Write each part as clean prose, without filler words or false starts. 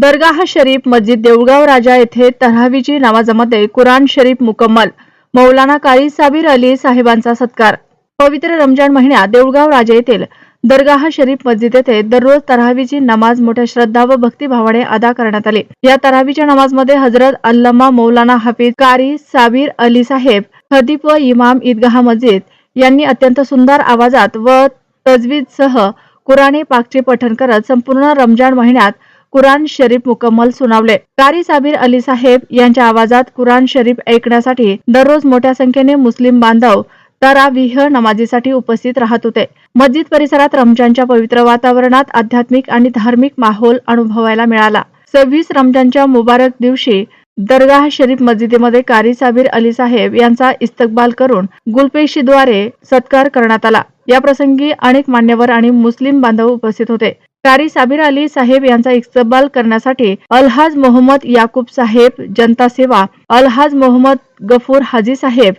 दरगाह शरीफ मस्जिद देऊळगाव राजा येथे तरावीची नमाजमध्ये कुराण शरीफ मुकम्मल, मौलाना कारी साबिर अली साहेबांचा सत्कार। पवित्र रमजान महिन्यात देऊळगाव राजा येथील दरगाह शरीफ मस्जिद येथे दररोज तरावीची नमाज मोठ्या श्रद्धा व भक्तिभावाने अदा करण्यात आली। या तरावीच्या नमाजमध्ये हजरत अल्लामा मौलाना हाफिज कारी साबिर अली साहेब, खतीब व इमाम ईदगाह मस्जिद यांनी अत्यंत सुंदर आवाजात व तजवीजसह कुराणे पाकचे पठण करत संपूर्ण रमजान महिन्यात कुराण शरीफ मुकम्मल सुनावले। कारी साबिर अली साहेब यांच्या आवाजात कुराण शरीफ ऐकण्यासाठी दररोज मोठ्या संख्येने मुस्लिम बांधव तरावीह नमाजीसाठी उपस्थित राहत होते। मस्जिद परिसरात रमजानच्या पवित्र वातावरणात आध्यात्मिक आणि धार्मिक माहोल अनुभवायला मिळाला। 26 रमजानच्या मुबारक दिवशी दरगाह शरीफ मस्जिदीमध्ये कारी साबिर अली साहेब यांचा इस्तकबाल करून गुलपेशीद्वारे सत्कार करण्यात आला। या प्रसंगी अनेक मान्यवर आणि मुस्लिम बांधव उपस्थित होते। कारी साबिर अली साहेब यांचा इस्तकबाल करण्यासाठी अलहाज मोहम्मद याकूब साहेब जनता सेवा, अलहाज मोहम्मद गफूर हाजी साहेब,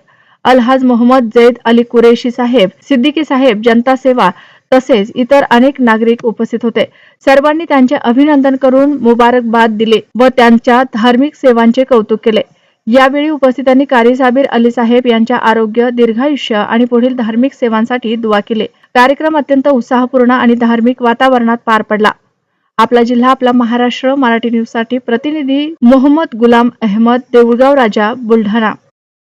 अलहाज मोहम्मद जैद अली कुरेशी साहेब, सिद्दीकी साहेब जनता सेवा तसेच इतर अनेक नागरिक उपस्थित होते। सर्वांनी त्यांचे अभिनंदन करून मुबारकबाद दिली व त्यांच्या धार्मिक सेवांचे कौतुक केले। यावेळी उपस्थितांनी कारी साबिर अली साहेब यांच्या आरोग्य, दीर्घायुष्य आणि पुढील धार्मिक सेवांसाठी दुआ केली। कार्यक्रम अत्यंत उत्साहपूर्ण आणि धार्मिक वातावरणात पार पडला। आपला जिल्हा, आपला महाराष्ट्र मराठी न्यूज साठी प्रतिनिधी मोहम्मद गुलाम अहमद, देऊळगाव राजा, बुलढाणा।